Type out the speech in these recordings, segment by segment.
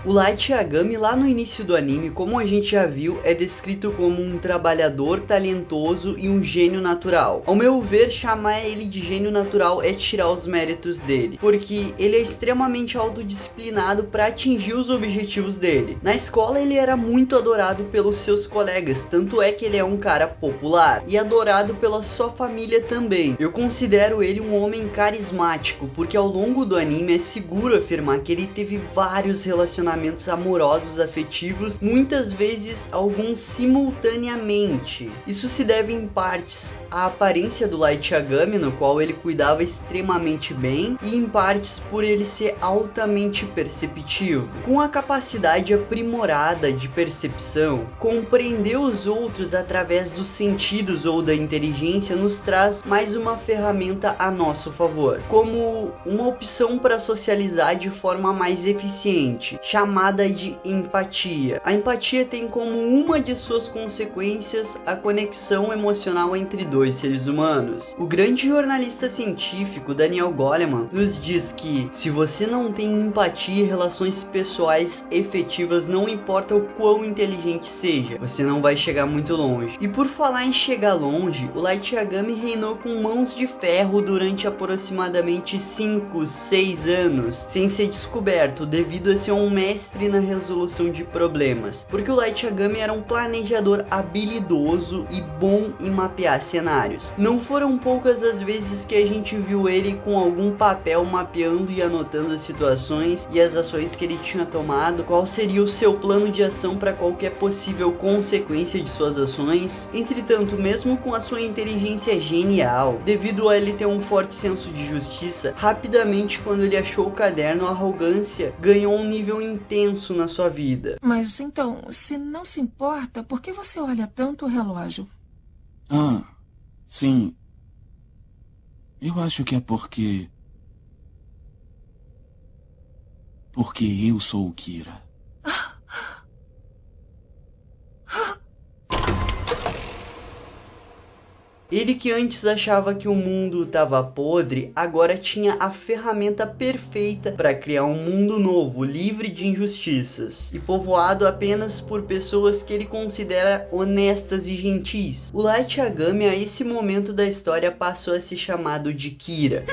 O Light Yagami lá no início do anime, como a gente já viu, é descrito como um trabalhador talentoso e um gênio natural. Ao meu ver, chamar ele de gênio natural é tirar os méritos dele, porque ele é extremamente autodisciplinado para atingir os objetivos dele. Na escola ele era muito adorado pelos seus colegas, tanto é que ele é um cara popular e adorado pela sua família também. Eu considero ele um homem carismático, porque ao longo do anime é seguro afirmar que ele teve vários relacionamentos amorosos afetivos, muitas vezes alguns simultaneamente. Isso se deve em partes à aparência do Light Yagami, no qual ele cuidava extremamente bem, e em partes por ele ser altamente perceptivo. Com a capacidade aprimorada de percepção, compreender os outros através dos sentidos ou da inteligência nos traz mais uma ferramenta a nosso favor, como uma opção para socializar de forma mais eficiente, chamada de empatia. A empatia tem como uma de suas consequências a conexão emocional entre dois seres humanos. O grande jornalista científico Daniel Goleman nos diz que se você não tem empatia e relações pessoais efetivas, não importa o quão inteligente seja, você não vai chegar muito longe. E por falar em chegar longe, o Light Yagami reinou com mãos de ferro durante aproximadamente 5, 6 anos, sem ser descoberto, devido a ser um mestre na resolução de problemas, porque o Light Yagami era um planejador habilidoso e bom em mapear cenários. Não foram poucas as vezes que a gente viu ele com algum papel mapeando e anotando as situações e as ações que ele tinha tomado, qual seria o seu plano de ação para qualquer possível consequência de suas ações. Entretanto, mesmo com a sua inteligência genial, devido a ele ter um forte senso de justiça, rapidamente quando ele achou o caderno, a arrogância ganhou um nível intenso na sua vida. Mas então, se não se importa, por que você olha tanto o relógio? Ah, sim. Eu acho que é porque eu sou o Kira. Ele que antes achava que o mundo estava podre, agora tinha a ferramenta perfeita para criar um mundo novo, livre de injustiças, e povoado apenas por pessoas que ele considera honestas e gentis. O Light Yagami a esse momento da história passou a ser chamado de Kira.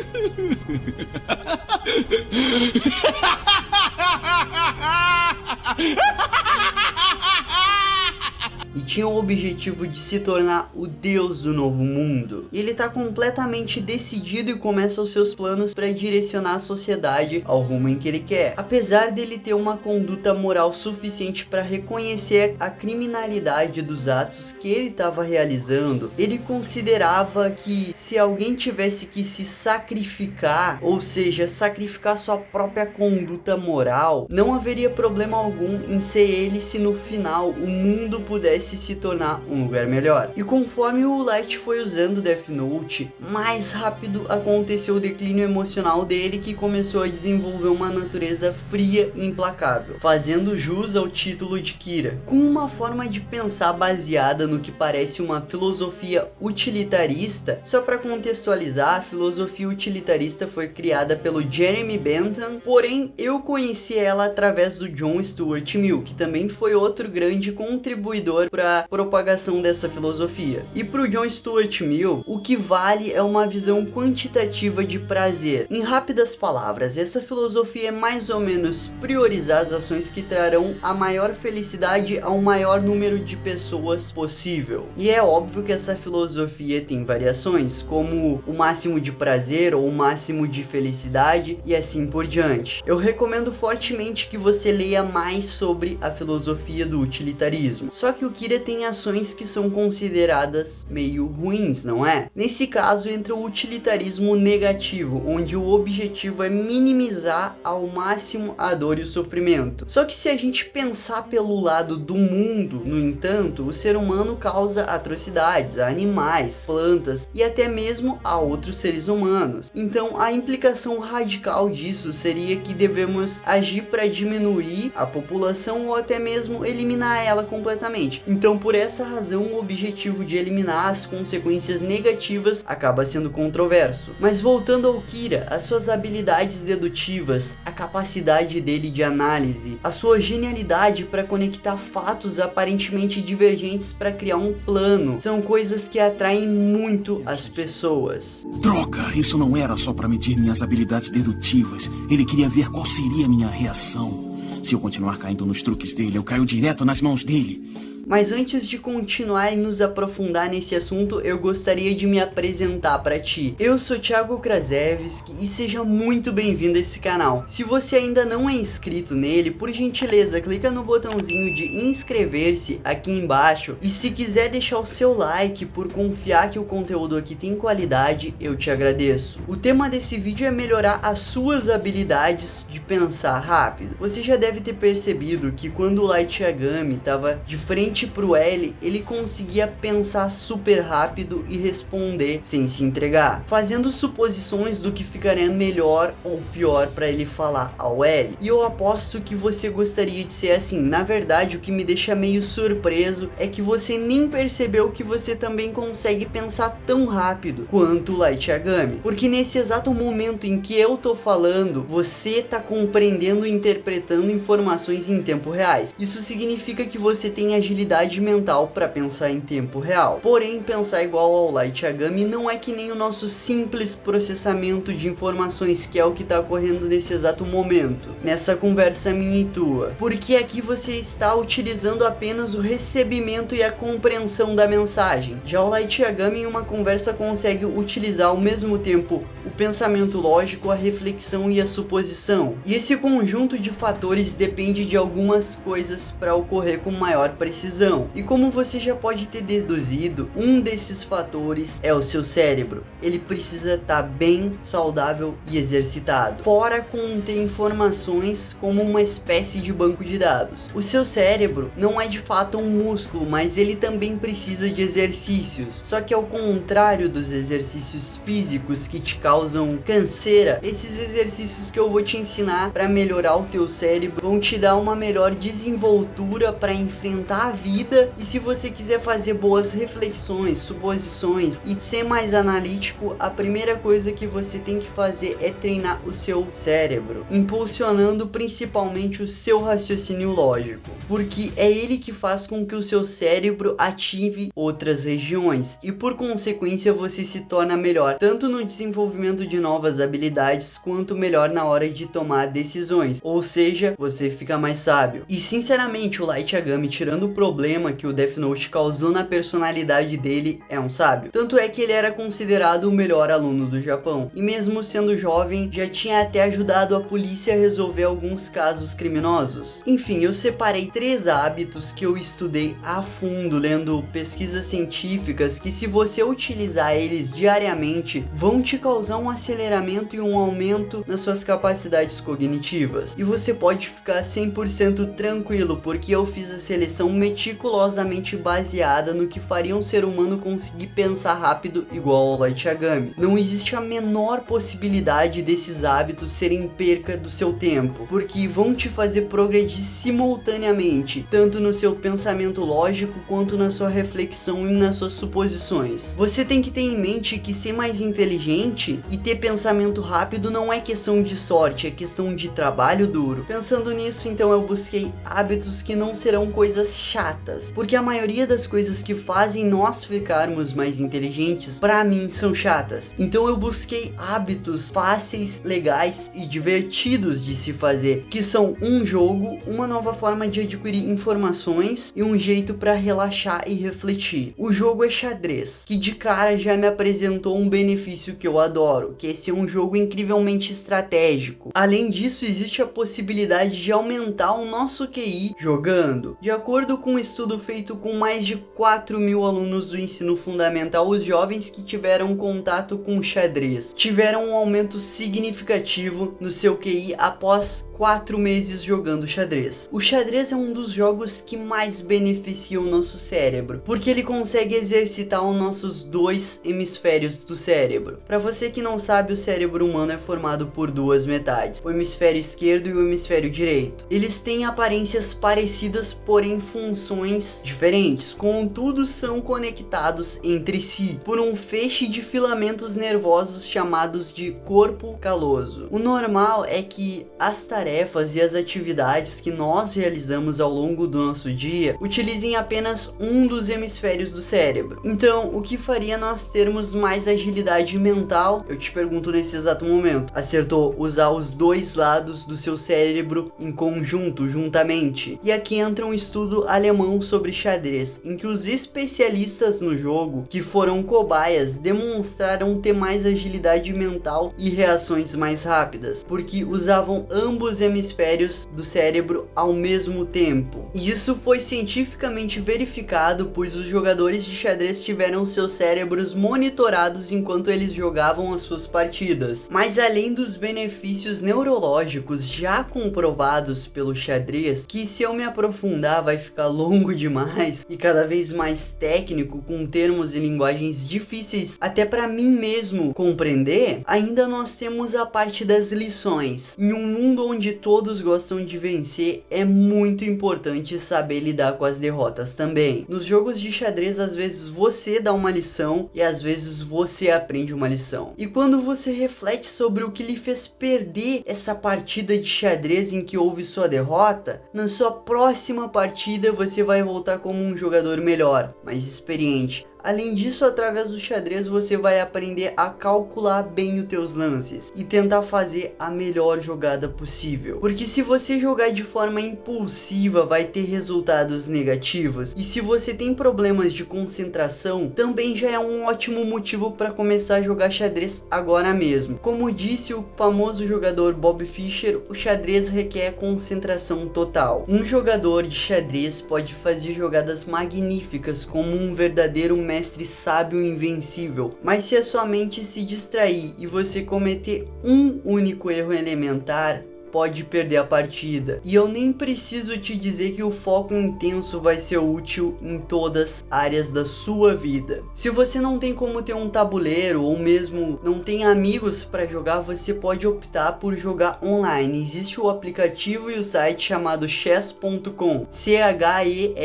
E tinha o objetivo de se tornar o deus do novo mundo. E ele tá completamente decidido e começa os seus planos para direcionar a sociedade ao rumo em que ele quer. Apesar dele ter uma conduta moral suficiente para reconhecer a criminalidade dos atos que ele estava realizando, ele considerava que se alguém tivesse que se sacrificar, ou seja, sacrificar sua própria conduta moral, não haveria problema algum em ser ele se no final o mundo pudesse se tornar um lugar melhor. E conforme o Light foi usando Death Note, mais rápido aconteceu o declínio emocional dele, que começou a desenvolver uma natureza fria e implacável, fazendo jus ao título de Kira. Com uma forma de pensar baseada no que parece uma filosofia utilitarista, só para contextualizar, a filosofia utilitarista foi criada pelo Jeremy Bentham, porém eu conheci ela através do John Stuart Mill, que também foi outro grande contribuidor para a propagação dessa filosofia. E para o John Stuart Mill, o que vale é uma visão quantitativa de prazer. Em rápidas palavras, essa filosofia é mais ou menos priorizar as ações que trarão a maior felicidade ao maior número de pessoas possível. E é óbvio que essa filosofia tem variações, como o máximo de prazer ou o máximo de felicidade e assim por diante. Eu recomendo fortemente que você leia mais sobre a filosofia do utilitarismo. Só que o Kira tem ações que são consideradas meio ruins, não é? Nesse caso entra o utilitarismo negativo, onde o objetivo é minimizar ao máximo a dor e o sofrimento. Só que se a gente pensar pelo lado do mundo, no entanto, o ser humano causa atrocidades a animais, plantas e até mesmo a outros seres humanos. Então a implicação radical disso seria que devemos agir para diminuir a população ou até mesmo eliminar ela completamente. Então Então, por essa razão, o objetivo de eliminar as consequências negativas acaba sendo controverso. Mas voltando ao Kira, as suas habilidades dedutivas, a capacidade dele de análise, a sua genialidade para conectar fatos aparentemente divergentes para criar um plano, são coisas que atraem muito as pessoas. Droga, isso não era só para medir minhas habilidades dedutivas. Ele queria ver qual seria a minha reação. Se eu continuar caindo nos truques dele, eu caio direto nas mãos dele. Mas antes de continuar e nos aprofundar nesse assunto, eu gostaria de me apresentar para ti. Eu sou Thiago Krasevski e seja muito bem-vindo a esse canal. Se você ainda não é inscrito nele, por gentileza, clica no botãozinho de inscrever-se aqui embaixo. E se quiser deixar o seu like por confiar que o conteúdo aqui tem qualidade, eu te agradeço. O tema desse vídeo é melhorar as suas habilidades de pensar rápido. Você já deve ter percebido que quando o Light Yagami estava de frente pro L, ele conseguia pensar super rápido e responder sem se entregar, fazendo suposições do que ficaria melhor ou pior para ele falar ao L. E eu aposto que você gostaria de ser assim. Na verdade, o que me deixa meio surpreso é que você nem percebeu que você também consegue pensar tão rápido quanto o Light Yagami, porque nesse exato momento em que eu tô falando, você tá compreendendo e interpretando informações em tempo reais. Isso significa que você tem agilidade mental para pensar em tempo real. Porém, pensar igual ao Light Yagami não é que nem o nosso simples processamento de informações, que é o que está ocorrendo nesse exato momento, nessa conversa minha e tua. Porque aqui você está utilizando apenas o recebimento e a compreensão da mensagem. Já o Light Yagami em uma conversa consegue utilizar ao mesmo tempo o pensamento lógico, a reflexão e a suposição. E esse conjunto de fatores depende de algumas coisas para ocorrer com maior precisão. E como você já pode ter deduzido, um desses fatores é o seu cérebro. Ele precisa estar bem saudável e exercitado, fora conter informações como uma espécie de banco de dados. O seu cérebro não é de fato um músculo, mas ele também precisa de exercícios. Só que ao contrário dos exercícios físicos que te causam canseira, esses exercícios que eu vou te ensinar para melhorar o teu cérebro vão te dar uma melhor desenvoltura para enfrentar a vida. E se você quiser fazer boas reflexões, suposições e ser mais analítico, a primeira coisa que você tem que fazer é treinar o seu cérebro, impulsionando principalmente o seu raciocínio lógico, porque é ele que faz com que o seu cérebro ative outras regiões e por consequência você se torna melhor tanto no desenvolvimento de novas habilidades quanto melhor na hora de tomar decisões, ou seja, você fica mais sábio. E sinceramente, o Light Yagami, tirando o problema que o Death Note causou na personalidade dele, é um sábio. Tanto é que ele era considerado o melhor aluno do Japão, e mesmo sendo jovem, já tinha até ajudado a polícia a resolver alguns casos criminosos. Enfim, eu separei 3 hábitos que eu estudei a fundo, lendo pesquisas científicas, que se você utilizar eles diariamente, vão te causar um aceleramento e um aumento nas suas capacidades cognitivas. E você pode ficar 100% tranquilo, porque eu fiz a seleção meticulosamente baseada no que faria um ser humano conseguir pensar rápido igual ao Light Yagami. Não existe a menor possibilidade desses hábitos serem perca do seu tempo, porque vão te fazer progredir simultaneamente, tanto no seu pensamento lógico quanto na sua reflexão e nas suas suposições. Você tem que ter em mente que ser mais inteligente e ter pensamento rápido não é questão de sorte, é questão de trabalho duro. Pensando nisso, então eu busquei hábitos que não serão coisas chatas, porque a maioria das coisas que fazem nós ficarmos mais inteligentes, pra mim, são chatas. Então eu busquei hábitos fáceis, legais e divertidos de se fazer, que são um jogo, uma nova forma de adquirir informações e um jeito para relaxar e refletir. O jogo é xadrez, que de cara já me apresentou um benefício que eu adoro, que é ser um jogo incrivelmente estratégico. Além disso, existe a possibilidade de aumentar o nosso QI jogando. De acordo com um estudo feito com mais de 4.000 alunos do ensino fundamental, os jovens que tiveram contato com xadrez tiveram um aumento significativo no seu QI após 4 meses jogando xadrez. O xadrez é um dos jogos que mais beneficia o nosso cérebro, porque ele consegue exercitar os nossos 2 hemisférios do cérebro. Para você que não sabe, o cérebro humano é formado por 2 metades, o hemisfério esquerdo e o hemisfério direito. Eles têm aparências parecidas, porém funções diferentes, contudo são conectados entre si por um feixe de filamentos nervosos chamados de corpo caloso. O normal é que as tarefas e as atividades que nós realizamos ao longo do nosso dia utilizem apenas um dos hemisférios do cérebro. Então, o que faria nós termos mais agilidade mental? Eu te pergunto nesse exato momento. Acertou, usar os 2 lados do seu cérebro em conjunto, juntamente. E aqui entra um estudo alemão sobre xadrez, em que os especialistas no jogo, que foram cobaias, demonstraram ter mais agilidade mental e reações mais rápidas, porque usavam ambos hemisférios do cérebro ao mesmo tempo. E isso foi cientificamente verificado, pois os jogadores de xadrez tiveram seus cérebros monitorados enquanto eles jogavam as suas partidas. Mas além dos benefícios neurológicos já comprovados pelo xadrez, que se eu me aprofundar vai ficar longo demais e cada vez mais técnico, com termos e linguagens difíceis até para mim mesmo compreender, ainda nós temos a parte das lições. Em um mundo onde todos gostam de vencer, é muito importante saber lidar com as derrotas também. Nos jogos de xadrez, às vezes você dá uma lição e às vezes você aprende uma lição. E quando você reflete sobre o que lhe fez perder essa partida de xadrez em que houve sua derrota, na sua próxima partida você vai voltar como um jogador melhor, mais experiente. Além disso, através do xadrez você vai aprender a calcular bem os teus lances e tentar fazer a melhor jogada possível. Porque se você jogar de forma impulsiva, vai ter resultados negativos. E se você tem problemas de concentração, também já é um ótimo motivo para começar a jogar xadrez agora mesmo. Como disse o famoso jogador Bob Fischer, o xadrez requer concentração total. Um jogador de xadrez pode fazer jogadas magníficas como um verdadeiro mestre sábio invencível, mas se a sua mente se distrair e você cometer um único erro elementar, pode perder a partida. E eu nem preciso te dizer que o foco intenso vai ser útil em todas as áreas da sua vida. Se você não tem como ter um tabuleiro ou mesmo não tem amigos para jogar, você pode optar por jogar online. Existe o aplicativo e o site chamado chess.com,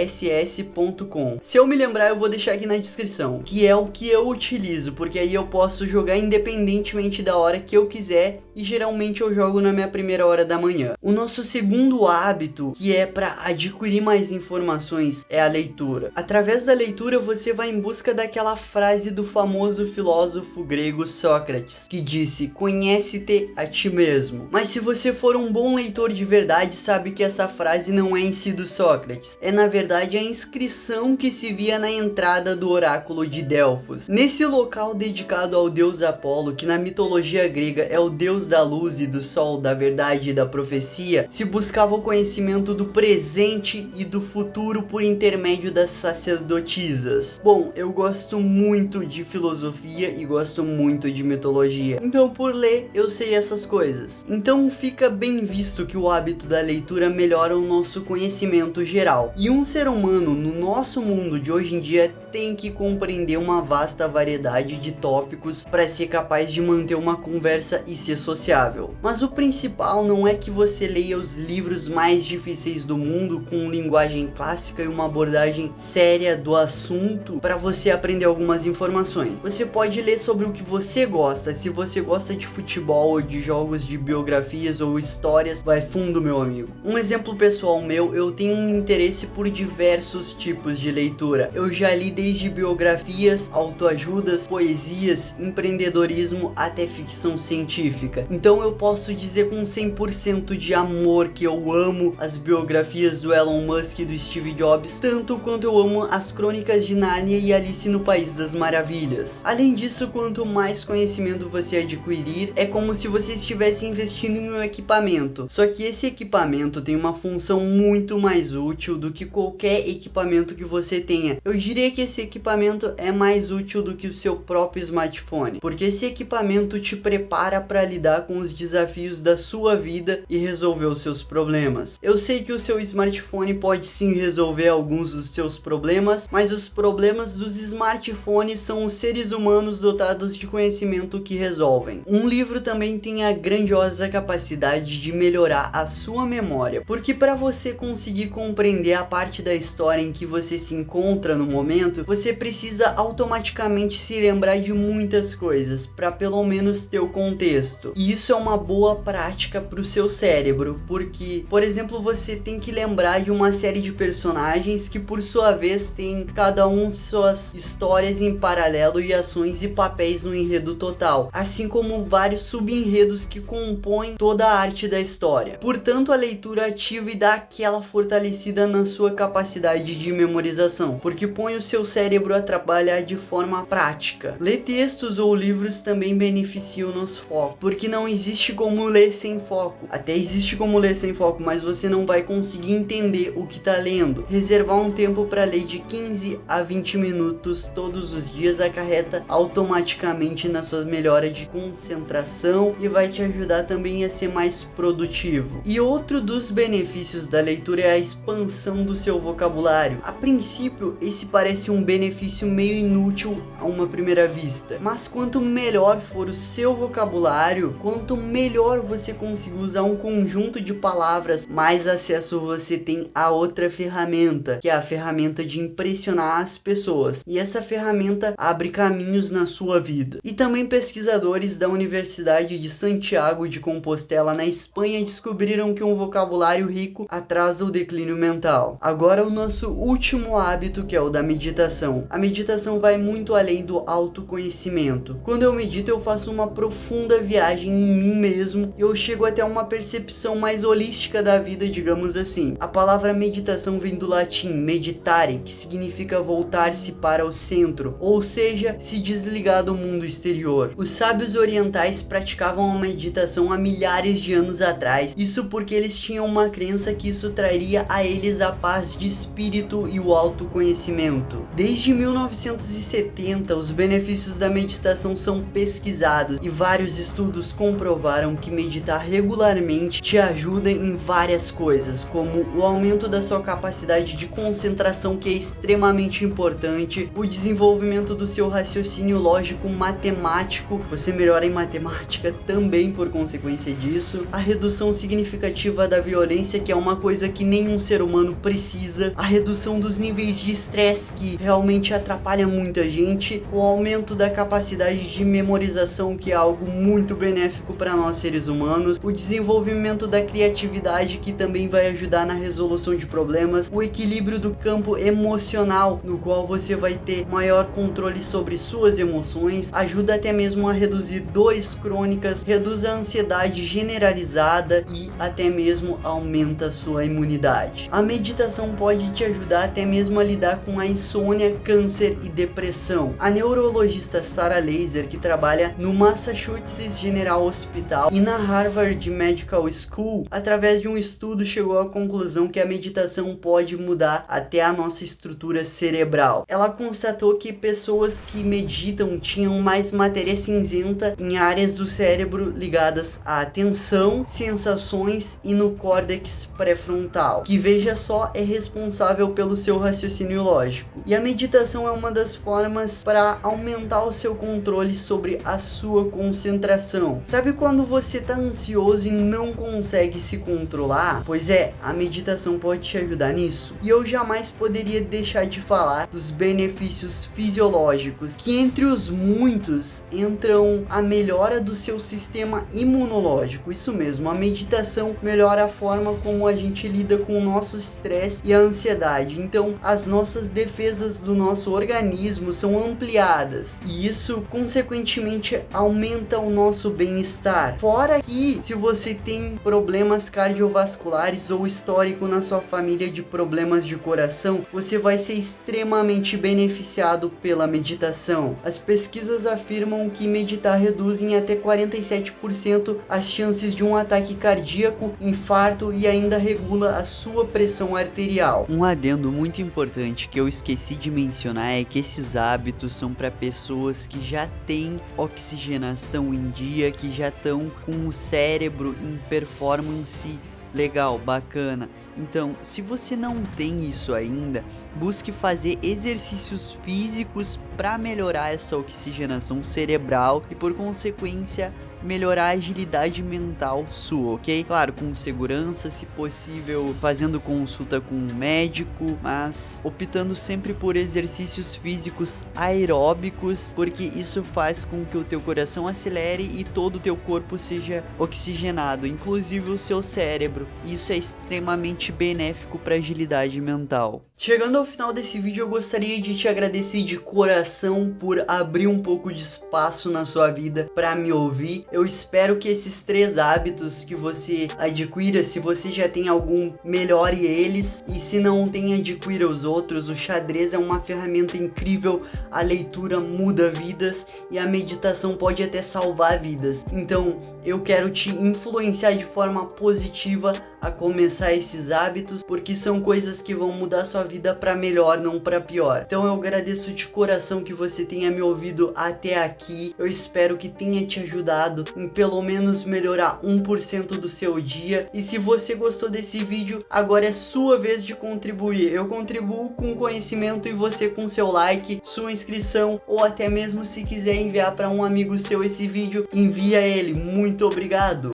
chess.com. Se eu me lembrar, eu vou deixar aqui na descrição, que é o que eu utilizo, porque aí eu posso jogar independentemente da hora que eu quiser e geralmente eu jogo na minha primeira hora da manhã. O nosso segundo hábito, que é para adquirir mais informações, é a leitura. Através da leitura você vai em busca daquela frase do famoso filósofo grego Sócrates, que disse: conhece-te a ti mesmo. Mas se você for um bom leitor de verdade, sabe que essa frase não é em si do Sócrates, é na verdade a inscrição que se via na entrada do oráculo de Delfos. Nesse local dedicado ao deus Apolo, que na mitologia grega é o deus da luz e do sol, da verdade e da profecia, se buscava o conhecimento do presente e do futuro por intermédio das sacerdotisas. Bom, eu gosto muito de filosofia e gosto muito de mitologia, então por ler eu sei essas coisas. Então fica bem visto que o hábito da leitura melhora o nosso conhecimento geral. E um ser humano no nosso mundo de hoje em dia tem que compreender uma vasta variedade de tópicos para ser capaz de manter uma conversa e ser sociável. Mas o principal não é que você leia os livros mais difíceis do mundo com linguagem clássica e uma abordagem séria do assunto para você aprender algumas informações. Você pode ler sobre o que você gosta. Se você gosta de futebol ou de jogos de biografias ou histórias, vai fundo, meu amigo. Um exemplo pessoal meu, eu tenho um interesse por diversos tipos de leitura. Eu já li desde biografias, autoajudas, poesias, empreendedorismo até ficção científica. Então eu posso dizer com 100% de amor que eu amo as biografias do Elon Musk e do Steve Jobs, tanto quanto eu amo as Crônicas de Nárnia e Alice no País das Maravilhas. Além disso, quanto mais conhecimento você adquirir, é como se você estivesse investindo em um equipamento. Só que esse equipamento tem uma função muito mais útil do que qualquer equipamento que você tenha. Eu diria que esse equipamento é mais útil do que o seu próprio smartphone, porque esse equipamento te prepara para lidar com os desafios da sua vida vida e resolver os seus problemas. Eu sei que o seu smartphone pode sim resolver alguns dos seus problemas, mas os problemas dos smartphones são os seres humanos dotados de conhecimento que resolvem. Um livro também tem a grandiosa capacidade de melhorar a sua memória, porque para você conseguir compreender a parte da história em que você se encontra no momento, você precisa automaticamente se lembrar de muitas coisas para pelo menos ter o contexto. E isso é uma boa prática para o seu cérebro, porque, por exemplo, você tem que lembrar de uma série de personagens que por sua vez tem cada um suas histórias em paralelo e ações e papéis no enredo total, assim como vários subenredos que compõem toda a arte da história. Portanto, a leitura ativa e dá aquela fortalecida na sua capacidade de memorização, porque põe o seu cérebro a trabalhar de forma prática. Ler textos ou livros também beneficia o nosso foco, porque não existe como ler sem foco. Até existe como ler sem foco, mas você não vai conseguir entender o que está lendo. Reservar um tempo para ler de 15 a 20 minutos todos os dias acarreta automaticamente na sua melhora de concentração e vai te ajudar também a ser mais produtivo. E outro dos benefícios da leitura é a expansão do seu vocabulário. A princípio, esse parece um benefício meio inútil a uma primeira vista, mas quanto melhor for o seu vocabulário, quanto melhor você conseguir usar um conjunto de palavras, mais acesso você tem a outra ferramenta, que é a ferramenta de impressionar as pessoas. E essa ferramenta abre caminhos na sua vida. E também pesquisadores da Universidade de Santiago de Compostela, na Espanha, descobriram que um vocabulário rico atrasa o declínio mental. Agora o nosso último hábito, que é o da meditação. A meditação vai muito além do autoconhecimento. Quando eu medito, eu faço uma profunda viagem em mim mesmo e eu chego até uma percepção mais holística da vida, digamos assim. A palavra meditação vem do latim meditare, que significa voltar-se para o centro, ou seja, se desligar do mundo exterior. Os sábios orientais praticavam a meditação há milhares de anos atrás, isso porque eles tinham uma crença que isso traria a eles a paz de espírito e o autoconhecimento. Desde 1970, os benefícios da meditação são pesquisados e vários estudos comprovaram que meditar regularmente te ajuda em várias coisas, como o aumento da sua capacidade de concentração, que é extremamente importante, o desenvolvimento do seu raciocínio lógico matemático, você melhora em matemática também por consequência disso, a redução significativa da violência, que é uma coisa que nenhum ser humano precisa, a redução dos níveis de estresse, que realmente atrapalha muita gente, o aumento da capacidade de memorização, que é algo muito benéfico para nós seres humanos, o desenvolvimento da criatividade, que também vai ajudar na resolução de problemas, o equilíbrio do campo emocional, no qual você vai ter maior controle sobre suas emoções, ajuda até mesmo a reduzir dores crônicas, reduz a ansiedade generalizada e até mesmo aumenta a sua imunidade. A meditação pode te ajudar até mesmo a lidar com a insônia, câncer e depressão. A neurologista Sarah Laser, que trabalha no Massachusetts General Hospital e na Harvard Medical School, através de um estudo chegou à conclusão que a meditação pode mudar até a nossa estrutura cerebral. Ela constatou que pessoas que meditam tinham mais matéria cinzenta em áreas do cérebro ligadas à atenção, sensações e no córtex pré-frontal, que, veja só, é responsável pelo seu raciocínio lógico. E a meditação é uma das formas para aumentar o seu controle sobre a sua concentração. Sabe quando você tá ansioso e não consegue se controlar? Pois é, a meditação pode te ajudar nisso. E eu jamais poderia deixar de falar dos benefícios fisiológicos, que entre os muitos entram a melhora do seu sistema imunológico. Isso mesmo, a meditação melhora a forma como a gente lida com o nosso estresse e a ansiedade. Então, as nossas defesas do nosso organismo são ampliadas e isso, consequentemente, aumenta o nosso bem-estar. Fora que, se você tem problemas cardiovasculares ou histórico na sua família de problemas de coração, você vai ser extremamente beneficiado pela meditação. As pesquisas afirmam que meditar reduz em até 47% as chances de um ataque cardíaco, infarto e ainda regula a sua pressão arterial. Um adendo muito importante que eu esqueci de mencionar é que esses hábitos são para pessoas que já têm oxigenação em dia, que já estão com o cérebro cérebro em performance legal, bacana. Então, se você não tem isso ainda, busque fazer exercícios físicos para melhorar essa oxigenação cerebral e, por consequência, melhorar a agilidade mental sua, ok? Claro, com segurança, se possível, fazendo consulta com um médico, mas optando sempre por exercícios físicos aeróbicos, porque isso faz com que o teu coração acelere e todo o teu corpo seja oxigenado, inclusive o seu cérebro. Isso é extremamente benéfico para agilidade mental. Chegando ao final desse vídeo, eu gostaria de te agradecer de coração por abrir um pouco de espaço na sua vida para me ouvir. Eu espero que esses 3 hábitos que você adquira, se você já tem algum, melhore eles, e se não tem, adquira os outros. O xadrez é uma ferramenta incrível, a leitura muda vidas e a meditação pode até salvar vidas. Então, eu quero te influenciar de forma positiva a começar esses hábitos, porque são coisas que vão mudar sua vida para melhor, não para pior. Então eu agradeço de coração que você tenha me ouvido até aqui. Eu espero que tenha te ajudado em pelo menos melhorar 1% do seu dia. E se você gostou desse vídeo, agora é sua vez de contribuir. Eu contribuo com conhecimento e você com seu like, sua inscrição, ou até mesmo se quiser enviar para um amigo seu esse vídeo, envia ele. Muito obrigado!